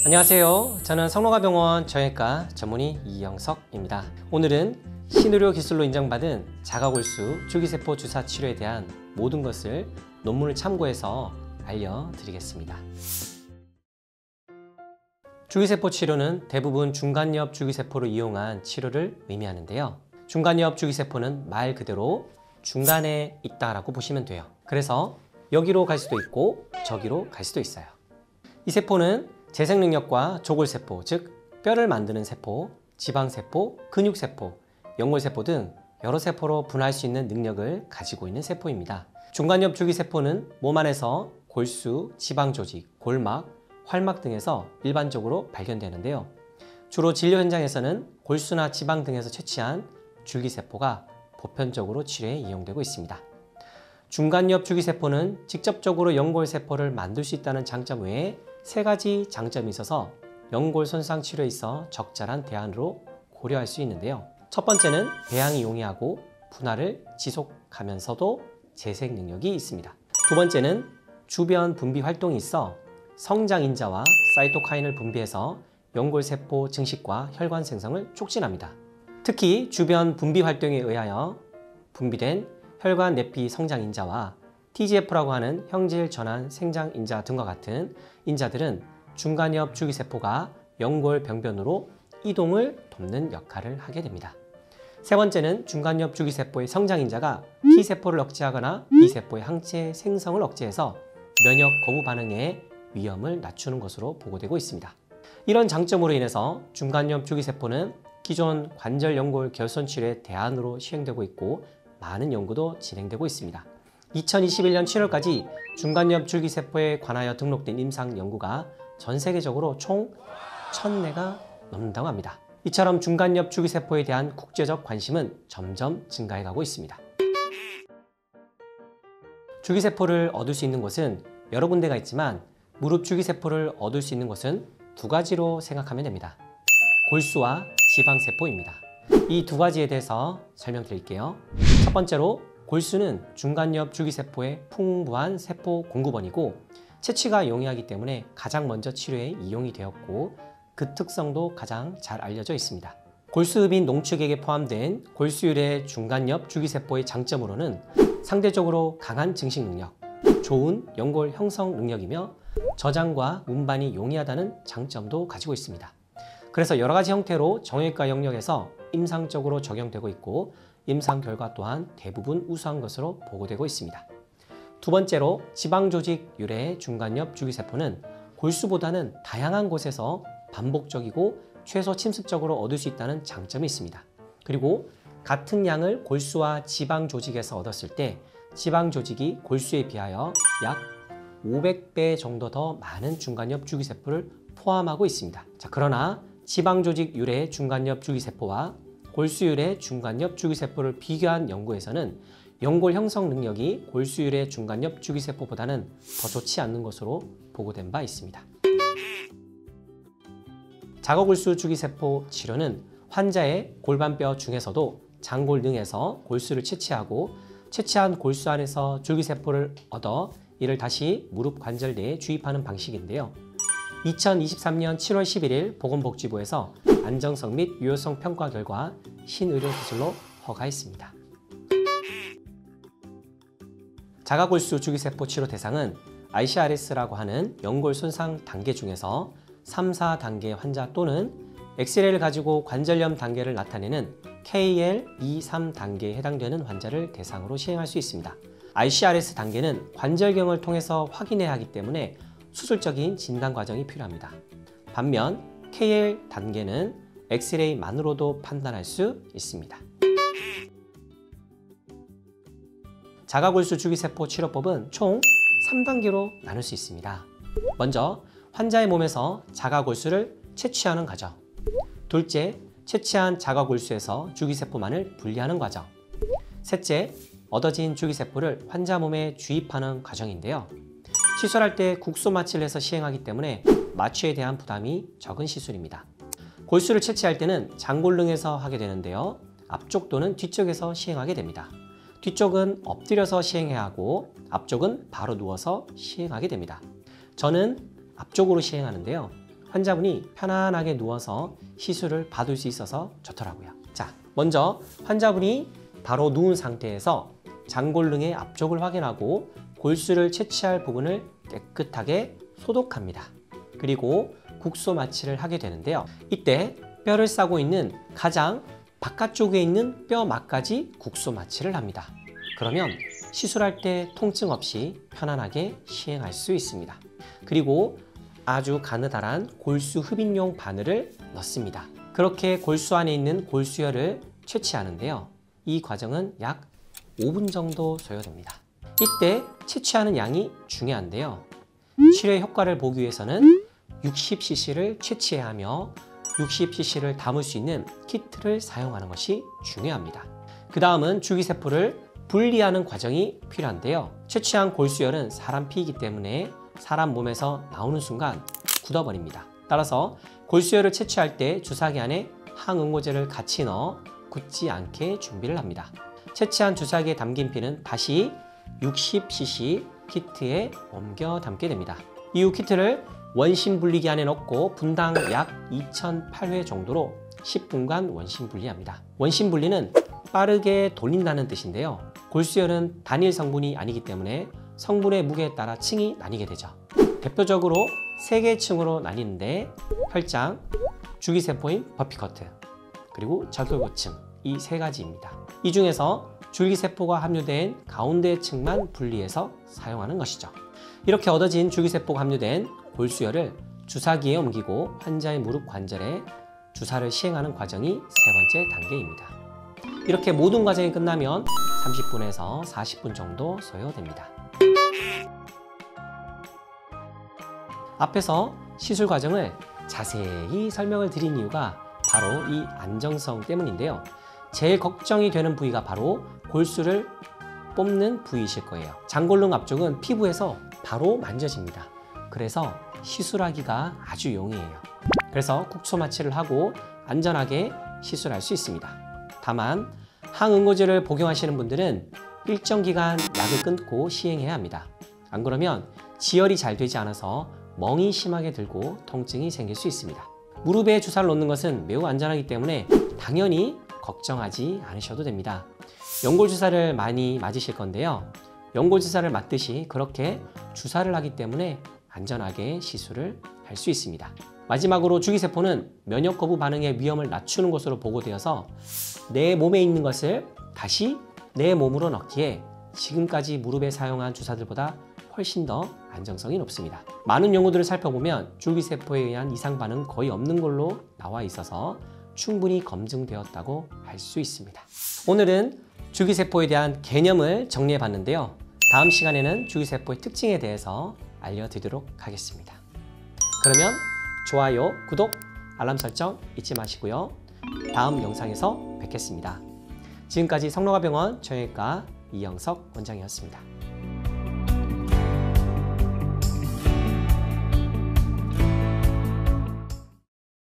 안녕하세요. 저는 성노가병원 정형외과 전문의 이영석입니다. 오늘은 신의료 기술로 인정받은 자가골수 줄기세포 주사 치료에 대한 모든 것을 논문을 참고해서 알려드리겠습니다. 줄기세포 치료는 대부분 중간엽 줄기세포를 이용한 치료를 의미하는데요. 중간엽 줄기세포는 말 그대로 중간에 있다라고 보시면 돼요. 그래서 여기로 갈 수도 있고 저기로 갈 수도 있어요. 이 세포는 재생 능력과 조골세포, 즉 뼈를 만드는 세포, 지방세포, 근육세포, 연골세포 등 여러 세포로 분화할 수 있는 능력을 가지고 있는 세포입니다. 중간엽 줄기세포는 몸 안에서 골수, 지방조직, 골막, 활막 등에서 일반적으로 발견되는데요. 주로 진료 현장에서는 골수나 지방 등에서 채취한 줄기세포가 보편적으로 치료에 이용되고 있습니다. 중간엽 줄기세포는 직접적으로 연골세포를 만들 수 있다는 장점 외에 세 가지 장점이 있어서 연골 손상 치료에 있어 적절한 대안으로 고려할 수 있는데요. 첫 번째는 배양이 용이하고 분할을 지속하면서도 재생 능력이 있습니다. 두 번째는 주변 분비 활동이 있어 성장인자와 사이토카인을 분비해서 연골세포 증식과 혈관 생성을 촉진합니다. 특히 주변 분비 활동에 의하여 분비된 혈관 내피 성장인자와 TGF라고 하는 형질 전환 생장인자 등과 같은 인자들은 중간엽 줄기세포가 연골 병변으로 이동을 돕는 역할을 하게 됩니다. 세 번째는 중간엽 줄기세포의 성장인자가 T세포를 억제하거나 B세포의 항체 생성을 억제해서 면역 거부 반응의 위험을 낮추는 것으로 보고되고 있습니다. 이런 장점으로 인해서 중간엽 줄기세포는 기존 관절 연골 결손 치료의 대안으로 시행되고 있고 많은 연구도 진행되고 있습니다. 2021년 7월까지 중간엽 줄기세포에 관하여 등록된 임상 연구가 전 세계적으로 총 1000회가 넘는다고 합니다. 이처럼 중간엽 줄기세포에 대한 국제적 관심은 점점 증가해가고 있습니다. 줄기세포를 얻을 수 있는 곳은 여러 군데가 있지만 무릎 줄기세포를 얻을 수 있는 곳은 두 가지로 생각하면 됩니다. 골수와 지방세포입니다. 이 두 가지에 대해서 설명드릴게요. 첫 번째로 골수는 중간엽 줄기세포의 풍부한 세포 공급원이고 채취가 용이하기 때문에 가장 먼저 치료에 이용이 되었고 그 특성도 가장 잘 알려져 있습니다. 골수흡인 농축액에 포함된 골수율의 중간엽 줄기세포의 장점으로는 상대적으로 강한 증식 능력, 좋은 연골 형성 능력이며 저장과 운반이 용이하다는 장점도 가지고 있습니다. 그래서 여러 가지 형태로 정형외과 영역에서 임상적으로 적용되고 있고 임상 결과 또한 대부분 우수한 것으로 보고되고 있습니다. 두 번째로 지방조직 유래의 중간엽 줄기세포는 골수보다는 다양한 곳에서 반복적이고 최소 침습적으로 얻을 수 있다는 장점이 있습니다. 그리고 같은 양을 골수와 지방조직에서 얻었을 때 지방조직이 골수에 비하여 약 500배 정도 더 많은 중간엽 줄기세포를 포함하고 있습니다. 그러나 지방조직 유래의 중간엽 줄기세포와 골수율의 중간엽 줄기세포를 비교한 연구에서는 연골 형성 능력이 골수율의 중간엽 줄기세포보다는 더 좋지 않는 것으로 보고된 바 있습니다. 자가골수 줄기세포 치료는 환자의 골반뼈 중에서도 장골 등에서 골수를 채취하고 채취한 골수 안에서 줄기세포를 얻어 이를 다시 무릎 관절 내에 주입하는 방식인데요. 2023년 7월 11일 보건복지부에서 안정성 및 유효성 평가 결과 신의료 기술로 허가했습니다. 자가골수 줄기세포 치료 대상은 ICRS라고 하는 연골 손상 단계 중에서 3, 4단계 환자 또는 엑스레이를 가지고 관절염 단계를 나타내는 KL 2, 3단계에 해당되는 환자를 대상으로 시행할 수 있습니다. ICRS 단계는 관절경을 통해서 확인해야 하기 때문에 수술적인 진단 과정이 필요합니다. 반면 KL 단계는 엑스레이만으로도 판단할 수 있습니다. 자가골수 줄기세포 치료법은 총 3단계로 나눌 수 있습니다. 먼저 환자의 몸에서 자가골수를 채취하는 과정. 둘째, 채취한 자가골수에서 줄기세포만을 분리하는 과정. 셋째, 얻어진 줄기세포를 환자 몸에 주입하는 과정인데요. 시술할 때 국소 마취를 해서 시행하기 때문에 마취에 대한 부담이 적은 시술입니다. 골수를 채취할 때는 장골릉에서 하게 되는데요. 앞쪽 또는 뒤쪽에서 시행하게 됩니다. 뒤쪽은 엎드려서 시행해야 하고 앞쪽은 바로 누워서 시행하게 됩니다. 저는 앞쪽으로 시행하는데요. 환자분이 편안하게 누워서 시술을 받을 수 있어서 좋더라고요. 자, 먼저 환자분이 바로 누운 상태에서 장골릉의 앞쪽을 확인하고 골수를 채취할 부분을 깨끗하게 소독합니다. 그리고 국소 마취를 하게 되는데요. 이때 뼈를 싸고 있는 가장 바깥쪽에 있는 뼈 막까지 국소 마취를 합니다. 그러면 시술할 때 통증 없이 편안하게 시행할 수 있습니다. 그리고 아주 가느다란 골수 흡입용 바늘을 넣습니다. 그렇게 골수 안에 있는 골수혈을 채취하는데요. 이 과정은 약 5분 정도 소요됩니다. 이때 채취하는 양이 중요한데요. 치료의 효과를 보기 위해서는 60cc를 채취해야 하며 60cc를 담을 수 있는 키트를 사용하는 것이 중요합니다. 그 다음은 줄기세포를 분리하는 과정이 필요한데요. 채취한 골수혈은 사람 피이기 때문에 사람 몸에서 나오는 순간 굳어버립니다. 따라서 골수혈을 채취할 때 주사기 안에 항응고제를 같이 넣어 굳지 않게 준비를 합니다. 채취한 주사기에 담긴 피는 다시 60cc 키트에 옮겨 담게 됩니다. 이후 키트를 원심 분리기 안에 넣고 분당 약 2008회 정도로 10분간 원심 분리합니다. 원심 분리는 빠르게 돌린다는 뜻인데요. 골수혈은 단일 성분이 아니기 때문에 성분의 무게에 따라 층이 나뉘게 되죠. 대표적으로 3개의 층으로 나뉘는데 혈장, 줄기세포인 버피커트, 그리고 적혈고층, 이 3가지입니다. 이 중에서 줄기세포가 함유된 가운데 층만 분리해서 사용하는 것이죠. 이렇게 얻어진 줄기세포가 함유된 골수혈을 주사기에 옮기고 환자의 무릎 관절에 주사를 시행하는 과정이 3번째 단계입니다. 이렇게 모든 과정이 끝나면 30분에서 40분 정도 소요됩니다. 앞에서 시술 과정을 자세히 설명을 드린 이유가 바로 이 안정성 때문인데요. 제일 걱정이 되는 부위가 바로 골수를 뽑는 부위이실 거예요. 장골릉 앞쪽은 피부에서 바로 만져집니다. 그래서 시술하기가 아주 용이해요. 그래서 국소 마취를 하고 안전하게 시술할 수 있습니다. 다만 항응고제를 복용하시는 분들은 일정 기간 약을 끊고 시행해야 합니다. 안 그러면 지혈이 잘 되지 않아서 멍이 심하게 들고 통증이 생길 수 있습니다. 무릎에 주사를 놓는 것은 매우 안전하기 때문에 당연히 걱정하지 않으셔도 됩니다. 연골주사를 많이 맞으실 건데요. 연골주사를 맞듯이 그렇게 주사를 하기 때문에 안전하게 시술을 할 수 있습니다. 마지막으로 줄기세포는 면역 거부 반응의 위험을 낮추는 것으로 보고되어서 내 몸에 있는 것을 다시 내 몸으로 넣기에 지금까지 무릎에 사용한 주사들보다 훨씬 더 안정성이 높습니다. 많은 연구들을 살펴보면 줄기세포에 의한 이상 반응 거의 없는 걸로 나와 있어서 충분히 검증되었다고 할 수 있습니다. 오늘은 줄기세포에 대한 개념을 정리해 봤는데요. 다음 시간에는 줄기세포의 특징에 대해서 알려드리도록 하겠습니다. 그러면 좋아요, 구독, 알람 설정 잊지 마시고요. 다음 영상에서 뵙겠습니다. 지금까지 성노가병원 정형외과 이영석 원장이었습니다.